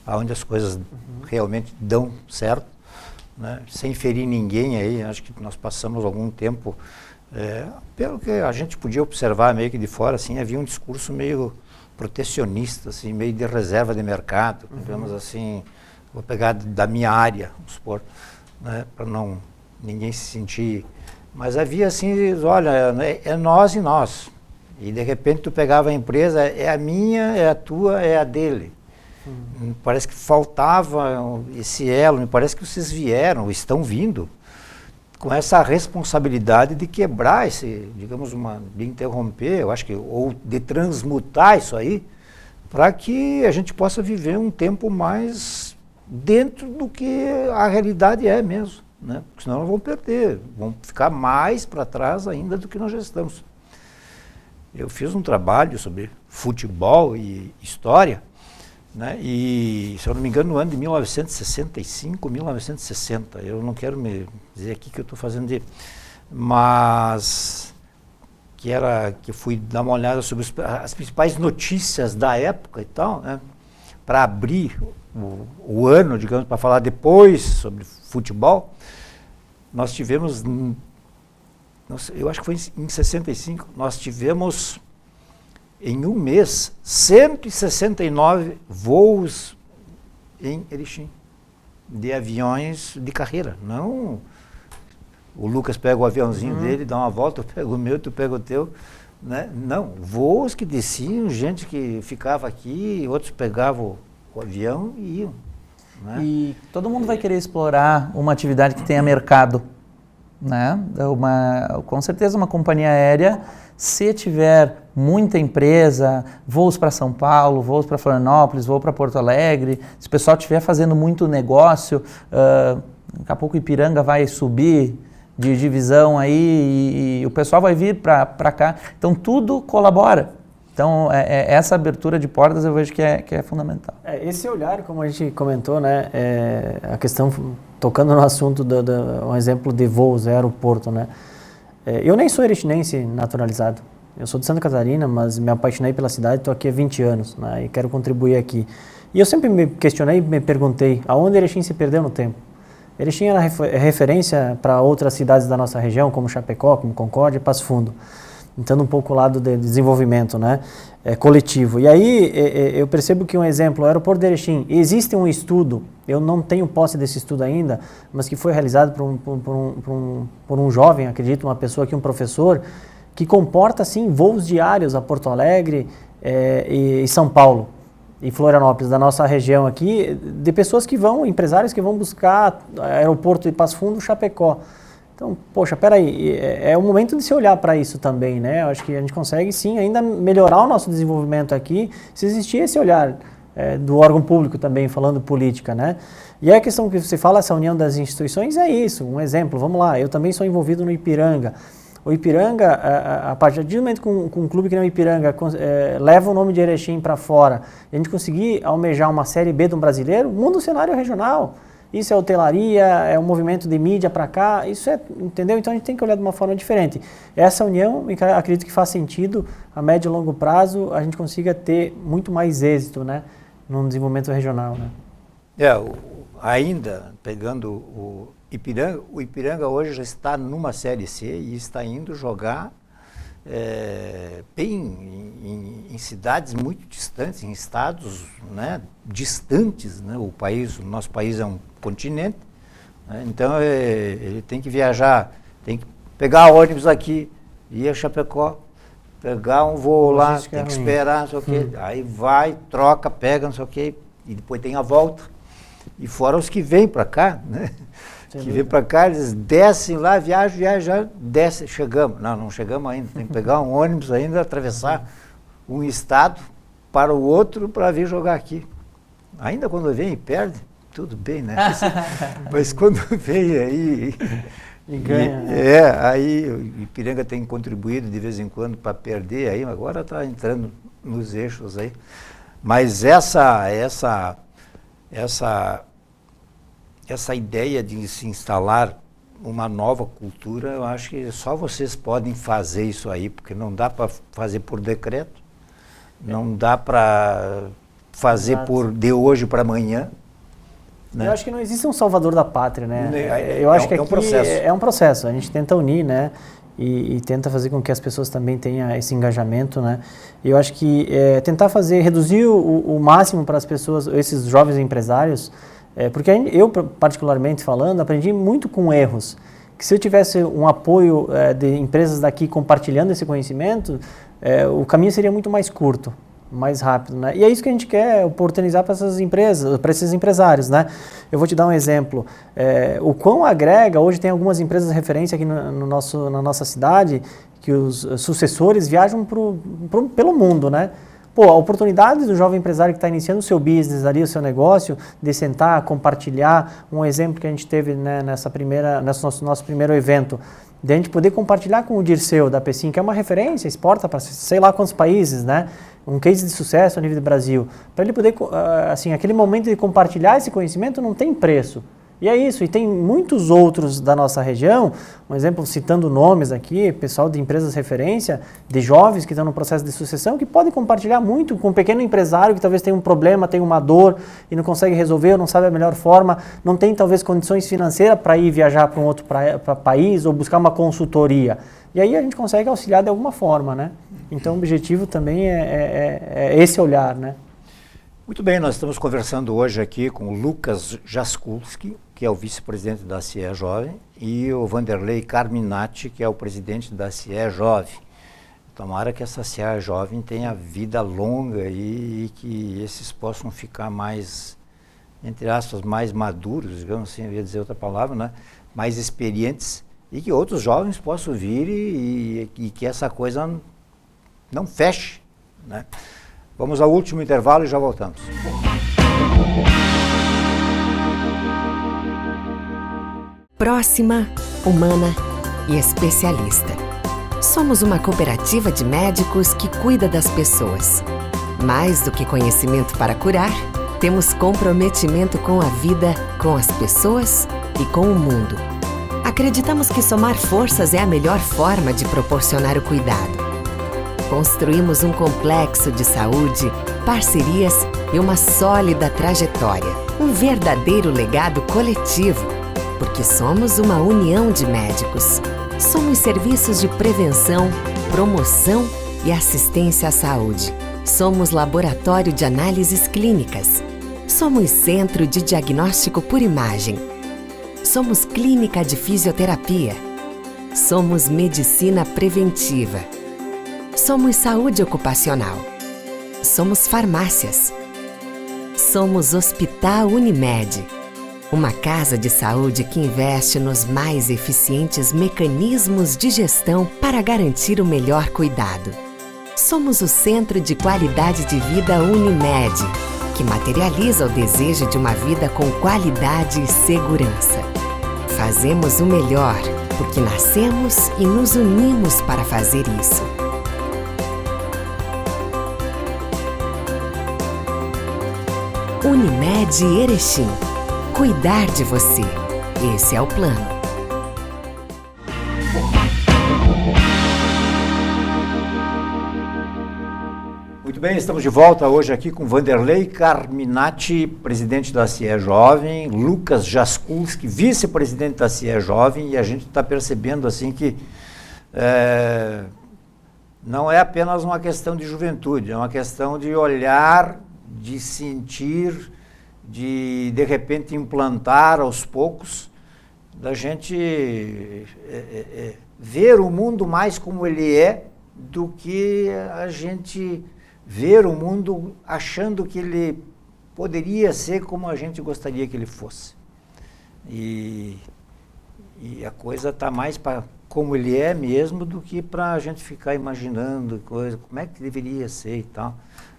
Onde as coisas realmente dão certo, né? Sem ferir ninguém aí, acho que nós passamos algum tempo, pelo que a gente podia observar meio que de fora, assim, havia um discurso meio protecionista, assim, meio de reserva de mercado, digamos assim, vou pegar da minha área, vamos supor, né? Para não ninguém se sentir. Mas havia assim, olha, é nós e nós. E de repente tu pegava a empresa, é a minha, é a tua, é a dele. Me parece que faltava esse elo, me parece que vocês vieram, estão vindo com essa responsabilidade de quebrar esse, digamos, de interromper, eu acho que, ou de transmutar isso aí, para que a gente possa viver um tempo mais dentro do que a realidade é mesmo, né? Porque senão nós vamos perder, vamos ficar mais para trás ainda do que nós já estamos. Eu fiz um trabalho sobre futebol e história, né? E, se eu não me engano, no ano de 1965, 1960, eu não quero me dizer aqui que eu estou fazendo mas que fui dar uma olhada sobre as principais notícias da época e tal, né? Para abrir o ano, digamos, para falar depois sobre futebol, nós tivemos, eu acho que foi em 65, nós tivemos em um mês 169 voos em Erechim, de aviões de carreira. Não, o Lucas pega o aviãozinho dele, dá uma volta, eu pego o meu, tu pega o teu, né? Não, voos que desciam, gente que ficava aqui, outros pegavam o avião e iam, né? E todo mundo vai querer explorar uma atividade que tenha mercado, né? Com certeza uma companhia aérea, se tiver muita empresa, voos para São Paulo, voos para Florianópolis, voo para Porto Alegre, se o pessoal estiver fazendo muito negócio, daqui a pouco Ipiranga vai subir de divisão aí e o pessoal vai vir para cá. Então tudo colabora. Então essa abertura de portas eu vejo que é fundamental. Esse olhar, como a gente comentou, né, a questão, tocando no assunto um exemplo de voos, aeroporto, né? Eu nem sou erechinense naturalizado. Eu sou de Santa Catarina, mas me apaixonei pela cidade, estou aqui há 20 anos, né, e quero contribuir aqui. E eu sempre me questionei, me perguntei, aonde Erechim se perdeu no tempo? Erechim era referência para outras cidades da nossa região, como Chapecó, como Concórdia e Passo Fundo. Entrando um pouco o lado de desenvolvimento, né, coletivo. E aí eu percebo que um exemplo, o aeroporto de Erechim, existe um estudo, eu não tenho posse desse estudo ainda, mas que foi realizado por um jovem, acredito, uma pessoa aqui, um professor, que comporta, sim, voos diários a Porto Alegre e São Paulo e Florianópolis, da nossa região aqui, de pessoas que vão, empresários que vão buscar aeroporto de Passo Fundo, Chapecó. Então, poxa, peraí, é o momento de se olhar para isso também, né? Eu acho que a gente consegue, sim, ainda melhorar o nosso desenvolvimento aqui, se existir esse olhar do órgão público também, falando política, né? E a questão que você fala, essa união das instituições, é isso. Um exemplo, vamos lá, eu também sou envolvido no Ipiranga. O Ipiranga, a partir do momento que um clube que nem o Ipiranga leva o nome de Erechim para fora, e a gente conseguir almejar uma Série B de um brasileiro, muda o cenário regional. Isso é hotelaria, é um movimento de mídia para cá, isso entendeu? Então a gente tem que olhar de uma forma diferente. Essa união, acredito que faz sentido, a médio e longo prazo, a gente consiga ter muito mais êxito, né, no desenvolvimento regional, né? Ainda pegando o Ipiranga hoje já está numa Série C e está indo jogar bem em cidades muito distantes, em estados, né, distantes, né? O nosso país é um continente, né? Então ele tem que viajar, tem que pegar ônibus aqui, ir a Chapecó, pegar um voo lá, tem que esperar, não sei o quê, aí vai, troca, pega, não sei o quê, e depois tem a volta. E fora os que vêm para cá, né? Que vêm para cá, eles descem lá, viajam, descem, chegamos. Não chegamos ainda, tem que pegar um ônibus ainda, atravessar um estado para o outro para vir jogar aqui. Ainda quando vem e perde, tudo bem, né? Mas quando vem aí... E ganha. Aí o Ipiranga tem contribuído de vez em quando para perder aí, agora está entrando nos eixos aí. Mas essa ideia de se instalar uma nova cultura, eu acho que só vocês podem fazer isso aí, porque não dá para fazer por decreto, não dá para fazer de hoje para amanhã. Né? Eu acho que não existe um salvador da pátria, né? Eu acho que aqui é um processo, a gente tenta unir, né? E tenta fazer com que as pessoas também tenham esse engajamento, né? E eu acho que tentar reduzir o máximo para as pessoas, esses jovens empresários, porque eu, particularmente falando, aprendi muito com erros. Que se eu tivesse um apoio de empresas daqui compartilhando esse conhecimento, o caminho seria muito mais curto. mais rápido, né? E é isso que a gente quer oportunizar para essas empresas, para esses empresários, né? Eu vou te dar um exemplo. O quão agrega, hoje tem algumas empresas de referência aqui na nossa cidade, que os sucessores viajam pelo mundo, né? Pô, a oportunidade do jovem empresário que está iniciando o seu business ali, o seu negócio, de sentar, compartilhar, um exemplo que a gente teve, né, nesse nosso primeiro evento, de a gente poder compartilhar com o Dirceu da Pecim, que é uma referência, exporta para sei lá quantos países, né? Um case de sucesso a nível do Brasil. Para ele poder, assim, aquele momento de compartilhar esse conhecimento não tem preço. E é isso, e tem muitos outros da nossa região, um exemplo citando nomes aqui, pessoal de empresas de referência, de jovens que estão no processo de sucessão, que podem compartilhar muito com um pequeno empresário que talvez tenha um problema, tenha uma dor e não consegue resolver, ou não sabe a melhor forma, não tem talvez condições financeiras para ir viajar para um outro país ou buscar uma consultoria. E aí a gente consegue auxiliar de alguma forma, né? Então o objetivo também é esse olhar, né? Muito bem, nós estamos conversando hoje aqui com o Lucas Jaskulski, que é o vice-presidente da CIE Jovem, e o Vanderlei Carminati, que é o presidente da CIE Jovem. Tomara que essa CIE Jovem tenha vida longa e que esses possam ficar mais, entre aspas, mais maduros, digamos assim, eu ia dizer outra palavra, né? Mais experientes, e que outros jovens possam vir e que essa coisa não feche, né? Vamos ao último intervalo e já voltamos. Próxima, humana e especialista. Somos uma cooperativa de médicos que cuida das pessoas. Mais do que conhecimento para curar, temos comprometimento com a vida, com as pessoas e com o mundo. Acreditamos que somar forças é a melhor forma de proporcionar o cuidado. Construímos um complexo de saúde, parcerias e uma sólida trajetória. Um verdadeiro legado coletivo, porque somos uma união de médicos. Somos serviços de prevenção, promoção e assistência à saúde. Somos laboratório de análises clínicas. Somos centro de diagnóstico por imagem. Somos clínica de fisioterapia. Somos medicina preventiva. Somos saúde ocupacional. Somos farmácias. Somos Hospital Unimed, uma casa de saúde que investe nos mais eficientes mecanismos de gestão para garantir o melhor cuidado. Somos o Centro de Qualidade de Vida Unimed, que materializa o desejo de uma vida com qualidade e segurança. Fazemos o melhor, porque nascemos e nos unimos para fazer isso. Unimed Erechim. Cuidar de você. Esse é o plano. Muito bem, estamos de volta hoje aqui com Vanderlei Carminati, presidente da CIE Jovem, Lucas Jaskulski, vice-presidente da CIE Jovem, e a gente está percebendo assim que não é apenas uma questão de juventude, é uma questão de olhar, de sentir, de repente implantar aos poucos, da gente ver o mundo mais como ele é, do que a gente ver o mundo achando que ele poderia ser como a gente gostaria que ele fosse. E a coisa está mais para como ele é mesmo do que para a gente ficar imaginando coisa, como é que deveria ser e tal.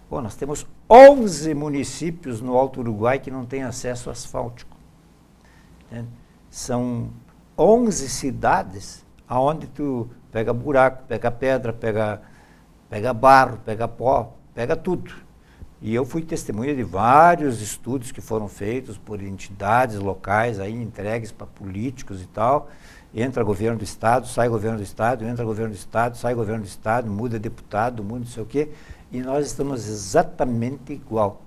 Bom, nós temos 11 municípios no Alto Uruguai que não têm acesso asfáltico. São 11 cidades onde tu pega buraco, pega pedra, pega barro, pega pó, pega tudo. E eu fui testemunha de vários estudos que foram feitos por entidades locais, aí entregues para políticos e tal. Entra governo do estado, sai governo do estado, entra governo do estado, sai governo do estado, muda deputado, muda não sei o quê. E nós estamos exatamente igual,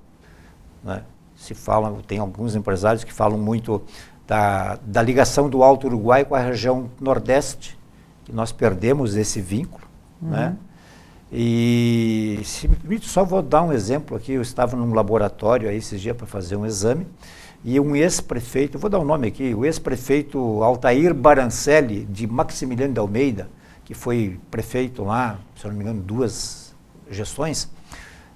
né? Se fala, tem alguns empresários que falam muito da ligação do Alto Uruguai com a região Nordeste, que nós perdemos esse vínculo, né? E se me permite, só vou dar um exemplo aqui. Eu estava num laboratório aí esses dias para fazer um exame, e um ex-prefeito, vou dar um nome aqui, o ex-prefeito Altair Barancelli, de Maximiliano de Almeida, que foi prefeito lá, se não me engano, 2 gestões,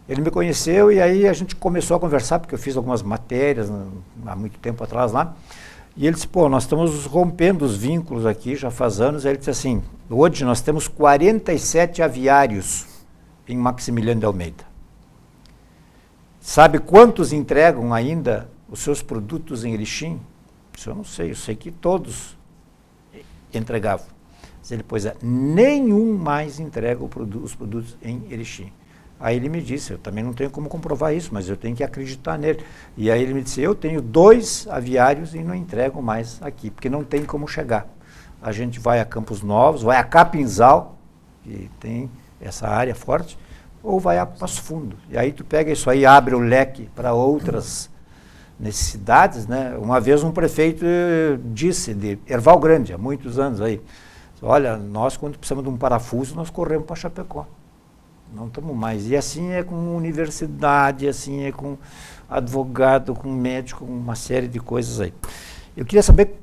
Ele me conheceu e aí a gente começou a conversar, porque eu fiz algumas matérias há muito tempo atrás lá. E ele disse, pô, nós estamos rompendo os vínculos aqui já faz anos. Aí ele disse assim, hoje nós temos 47 aviários em Maximiliano de Almeida. Sabe quantos entregam ainda os seus produtos em Erechim? Isso eu não sei, eu sei que todos entregavam. Mas ele, pois é, nenhum mais entrega os produtos em Erechim. Aí ele me disse, eu também não tenho como comprovar isso, mas eu tenho que acreditar nele. E aí ele me disse, eu tenho 2 aviários e não entrego mais aqui, porque não tem como chegar. A gente vai a Campos Novos, vai a Capinzal, que tem essa área forte, ou vai a Passo Fundo. E aí tu pega isso aí, abre o leque para outras necessidades, né? Uma vez um prefeito disse, de Erval Grande, há muitos anos aí, olha, nós quando precisamos de um parafuso, nós corremos para Chapecó. Não estamos mais. E assim é com universidade, assim é com advogado, com médico, com uma série de coisas aí. Eu queria saber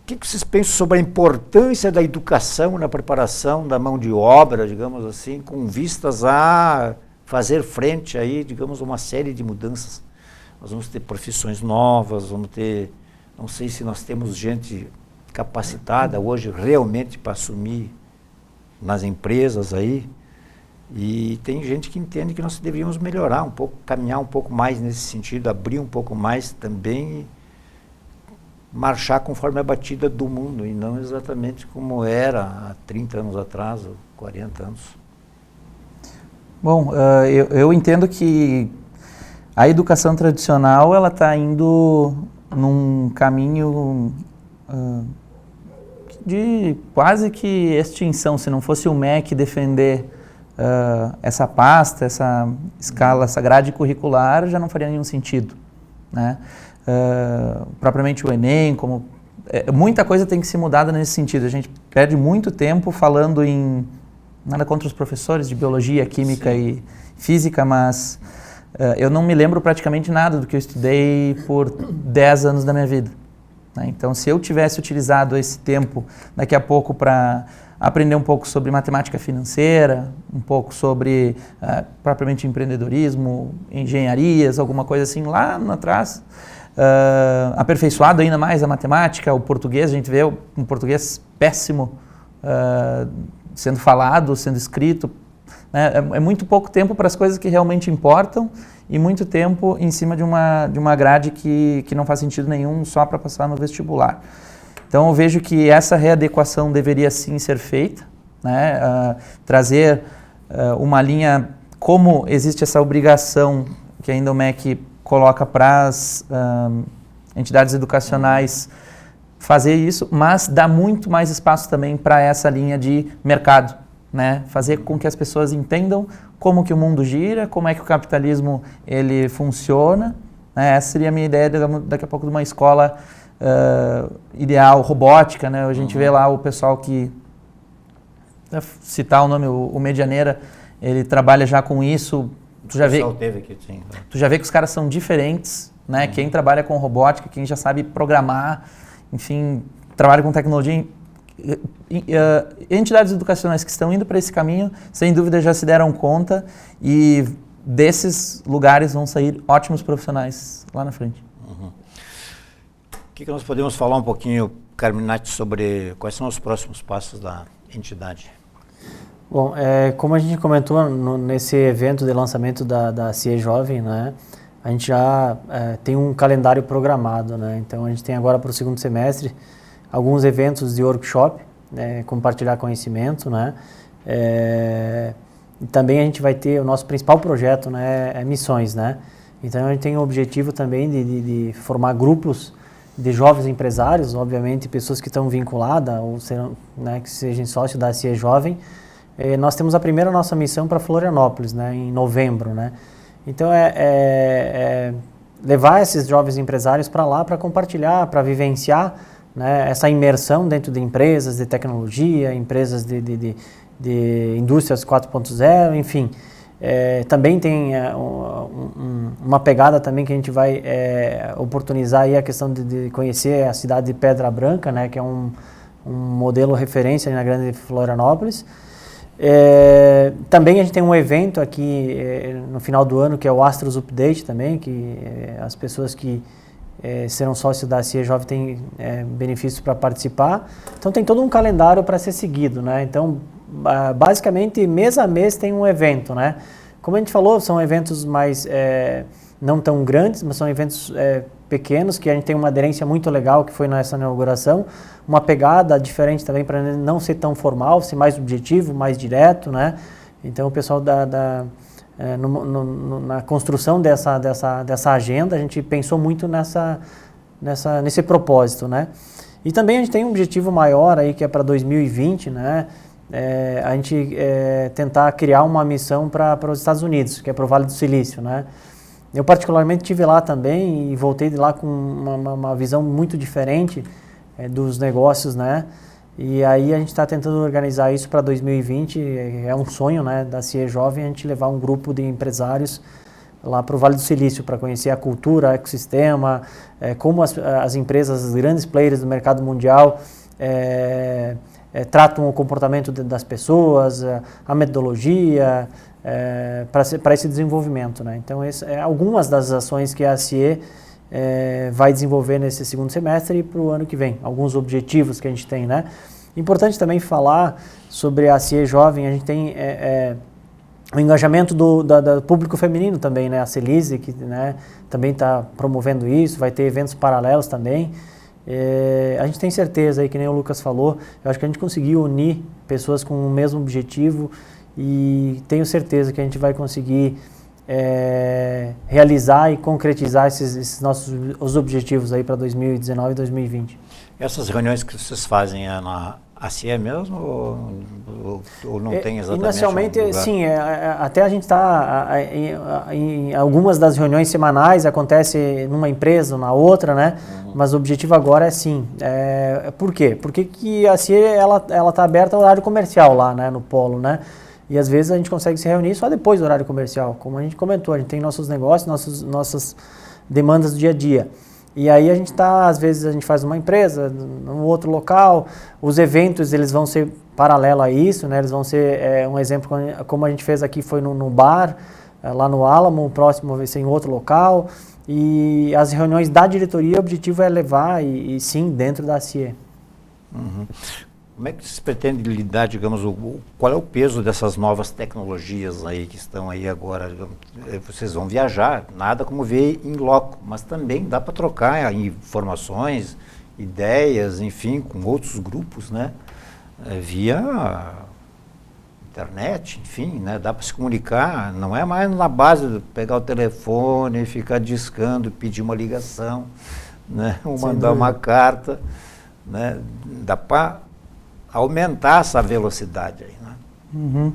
o que vocês pensam sobre a importância da educação na preparação da mão de obra, digamos assim, com vistas a fazer frente aí, digamos, a uma série de mudanças. Nós vamos ter profissões novas, vamos ter, não sei se nós temos gente capacitada hoje realmente para assumir nas empresas aí. E tem gente que entende que nós deveríamos melhorar um pouco, caminhar um pouco mais nesse sentido, abrir um pouco mais também e marchar conforme a batida do mundo, e não exatamente como era há 30 anos atrás, ou 40 anos. Bom, eu entendo que a educação tradicional ela está indo num caminho de quase que extinção. Se não fosse o MEC defender essa pasta, essa escala, essa grade curricular, já não faria nenhum sentido, né? Propriamente o Enem, muita coisa tem que ser mudada nesse sentido. A gente perde muito tempo falando em, nada contra os professores de biologia, química Sim. e física, mas eu não me lembro praticamente nada do que eu estudei por 10 anos da minha vida, né? Então, se eu tivesse utilizado esse tempo daqui a pouco para aprender um pouco sobre matemática financeira, um pouco sobre propriamente empreendedorismo, engenharias, alguma coisa assim lá atrás, aperfeiçoado ainda mais a matemática, o português, a gente vê um português péssimo sendo falado, sendo escrito, né? É muito pouco tempo para as coisas que realmente importam e muito tempo em cima de uma grade que não faz sentido nenhum só para passar no vestibular. Então eu vejo que essa readequação deveria sim ser feita, né? Trazer uma linha, como existe essa obrigação que ainda o MEC coloca para as entidades educacionais fazer isso, mas dá muito mais espaço também para essa linha de mercado, né? Fazer com que as pessoas entendam como que o mundo gira, como é que o capitalismo ele funciona, né? Essa seria a minha ideia daqui a pouco de uma escola ideal, robótica, né? A gente vê lá o pessoal que, citar o nome, o Medianeira, ele trabalha já com isso. Tu já vê que os caras são diferentes, né? Quem trabalha com robótica, quem já sabe programar, enfim, trabalha com tecnologia. Entidades educacionais que estão indo para esse caminho, sem dúvida já se deram conta, e desses lugares vão sair ótimos profissionais lá na frente. O que nós podemos falar um pouquinho, Carminati, sobre quais são os próximos passos da entidade? Bom, como a gente comentou nesse evento de lançamento da CIE Jovem, né, a gente já tem um calendário programado, né? Então a gente tem agora para o segundo semestre alguns eventos de workshop, compartilhar conhecimento, né? E também a gente vai ter o nosso principal projeto, né, missões, né? Então a gente tem o objetivo também de formar grupos de jovens empresários, obviamente pessoas que estão vinculadas ou né, que sejam sócios da CIE Jovem. Nós temos a primeira nossa missão para Florianópolis, né, em novembro, né? Então levar esses jovens empresários para lá para compartilhar, para vivenciar, né, essa imersão dentro de empresas de tecnologia, empresas de indústrias 4.0, enfim. Também tem uma pegada também que a gente vai oportunizar aí a questão de conhecer a cidade de Pedra Branca, né, que é um modelo referência na grande Florianópolis. Também a gente tem um evento aqui no final do ano, que é o Astros Update também, que as pessoas que serão sócios da CIE Jovem têm benefícios para participar. Então tem todo um calendário para ser seguido, né? Então, basicamente, mês a mês tem um evento, né? Como a gente falou, são eventos mais não tão grandes, mas são eventos pequenos, que a gente tem uma aderência muito legal, que foi nessa inauguração, uma pegada diferente também para não ser tão formal, ser mais objetivo, mais direto, né? Então o pessoal na construção dessa agenda, a gente pensou muito nesse propósito, né? E também a gente tem um objetivo maior aí, que é para 2020, né? A gente tentar criar uma missão para os Estados Unidos, que é para o Vale do Silício, né? Eu particularmente estive lá também e voltei de lá com uma visão muito diferente dos negócios, né? E aí a gente está tentando organizar isso para 2020, é um sonho, né, da CIE Jovem, a gente levar um grupo de empresários lá para o Vale do Silício para conhecer a cultura, o ecossistema, como as empresas, os grandes players do mercado mundial tratam o comportamento das pessoas, a metodologia, para esse desenvolvimento, né? Então, algumas das ações que a CIE vai desenvolver nesse segundo semestre e para o ano que vem, alguns objetivos que a gente tem, né? Importante também falar sobre a CIE Jovem, a gente tem o engajamento do público feminino também, né? A Celise, que, né, também está promovendo isso, vai ter eventos paralelos também. A gente tem certeza aí, que nem o Lucas falou, eu acho que a gente conseguiu unir pessoas com o mesmo objetivo e tenho certeza que a gente vai conseguir realizar e concretizar esses nossos os objetivos aí para 2019 e 2020. Essas reuniões que vocês fazem na CIE mesmo ou não tem exatamente? Inicialmente, sim, até a gente está em algumas das reuniões semanais, acontece numa empresa ou na outra, né? Mas o objetivo agora é sim. Por quê? Porque que a CIE ela está aberta ao horário comercial lá, né, no polo, né? E às vezes a gente consegue se reunir só depois do horário comercial, como a gente comentou, a gente tem nossos negócios, nossas demandas do dia a dia. E aí a gente está, às vezes a gente faz uma empresa, num outro local, os eventos eles vão ser paralelo a isso, né? Eles vão ser um exemplo, como a gente fez aqui, foi no bar, lá no Álamo, o próximo vai ser em outro local, e as reuniões da diretoria, o objetivo é levar, e sim, dentro da CIE. Uhum. Como é que se pretende lidar, digamos, qual é o peso dessas novas tecnologias aí que estão aí agora? Vocês vão viajar, nada como ver em loco, mas também dá para trocar informações, ideias, enfim, com outros grupos, né? Via internet, enfim, né? Dá para se comunicar, não é mais na base de pegar o telefone e ficar discando, pedir uma ligação, né? Ou mandar uma carta, né? Dá para aumentar essa velocidade aí, né? Uhum.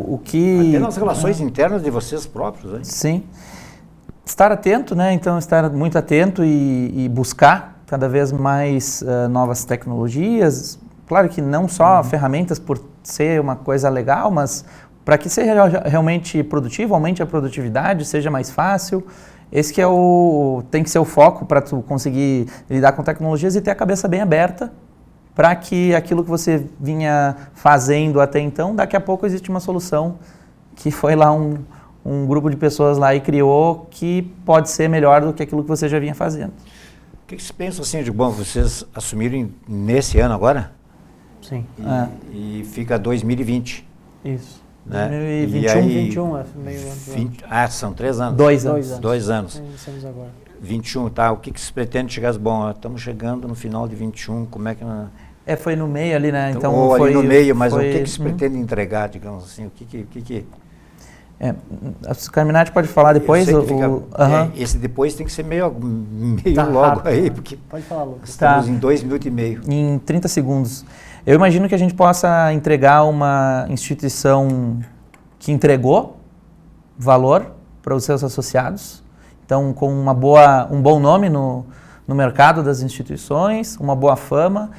O que... Até nas relações internas de vocês próprios, hein? Sim. Estar atento, né? Então, estar muito atento e buscar cada vez mais novas tecnologias. Claro que não só ferramentas por ser uma coisa legal, mas para que seja realmente produtivo, aumente a produtividade, seja mais fácil. Esse que tem que ser o foco para tu conseguir lidar com tecnologias e ter a cabeça bem aberta para que aquilo que você vinha fazendo até então, daqui a pouco existe uma solução que foi lá um grupo de pessoas lá e criou, que pode ser melhor do que aquilo que você já vinha fazendo. O que se pensa assim de bom, vocês assumiram nesse ano agora? Sim. E fica 2020. Isso. Né? 2021, meio ano. São 3 anos. 2 anos. 2 anos. Iniciamos agora. 21, tá? O que se pretende chegar? Bom, estamos chegando no final de 21, como é que... Foi no meio ali, né? Então, ou foi, ali no meio, mas foi, o que se pretende entregar, digamos assim? O que... A Carminati pode falar depois? Esse depois tem que ser meio tá logo rápido, aí, né? porque pode falar, Lucas. estamos em 2 minutos e meio. Em 30 segundos. Eu imagino que a gente possa entregar uma instituição que entregou valor para os seus associados, então com um bom nome no mercado das instituições, uma boa fama,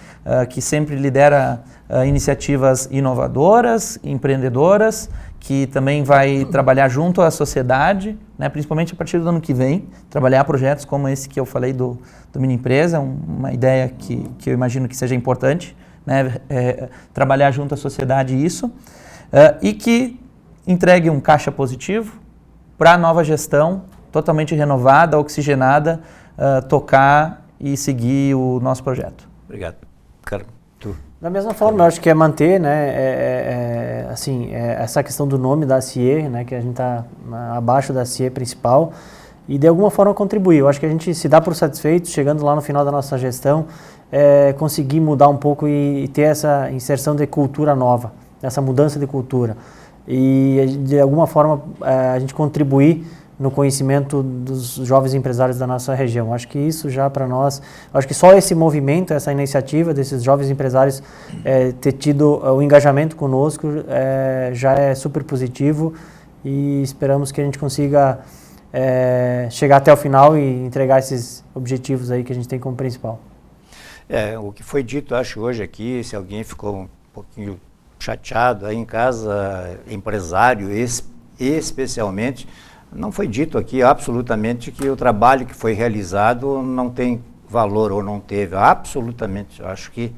que sempre lidera iniciativas inovadoras, empreendedoras, que também vai trabalhar junto à sociedade, né, principalmente a partir do ano que vem, trabalhar projetos como esse que eu falei do Mini Empresa, uma ideia que eu imagino que seja importante né, trabalhar junto à sociedade isso, e que entregue um caixa positivo para a nova gestão, totalmente renovada, oxigenada, tocar e seguir o nosso projeto. Obrigado. Cara, tu. Da mesma forma, eu acho que é manter, né, essa questão do nome da CIE, né, que a gente está abaixo da CIE principal, e de alguma forma contribuir. Eu acho que a gente se dá por satisfeito, chegando lá no final da nossa gestão, conseguir mudar um pouco e ter essa inserção de cultura nova, essa mudança de cultura. E de alguma forma a gente contribuir no conhecimento dos jovens empresários da nossa região. Acho que isso já para nós, acho que só esse movimento, essa iniciativa desses jovens empresários ter tido o engajamento conosco já é super positivo, e esperamos que a gente consiga chegar até o final e entregar esses objetivos aí que a gente tem como principal. O que foi dito, acho, hoje aqui, se alguém ficou um pouquinho chateado aí em casa, empresário especialmente, não foi dito aqui absolutamente que o trabalho que foi realizado não tem valor ou não teve. Absolutamente. Eu acho que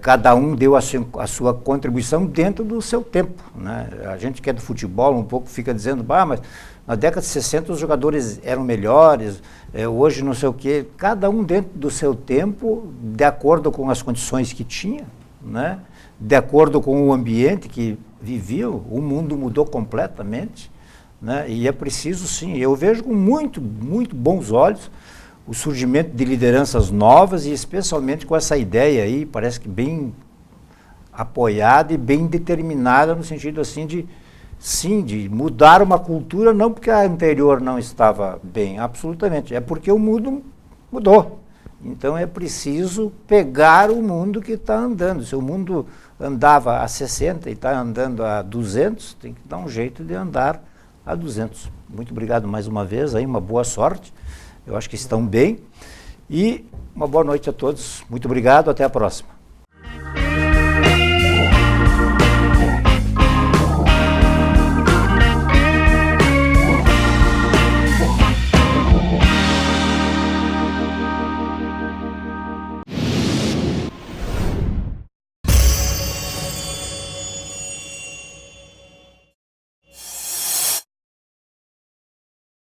cada um deu a sua contribuição dentro do seu tempo, né? A gente que é do futebol um pouco fica dizendo, mas na década de 60 os jogadores eram melhores, hoje não sei o quê. Cada um dentro do seu tempo, de acordo com as condições que tinha, né? De acordo com o ambiente que viviam, o mundo mudou completamente. Né? E é preciso, sim, eu vejo com muito, muito bons olhos o surgimento de lideranças novas, e especialmente com essa ideia aí, parece que bem apoiada e bem determinada, no sentido assim de mudar uma cultura, não porque a anterior não estava bem, absolutamente, é porque o mundo mudou. Então é preciso pegar o mundo que está andando. Se o mundo andava a 60 e está andando a 200, tem que dar um jeito de andar a 200. Muito obrigado mais uma vez, aí, uma boa sorte. Eu acho que estão bem. E uma boa noite a todos. Muito obrigado, até a próxima.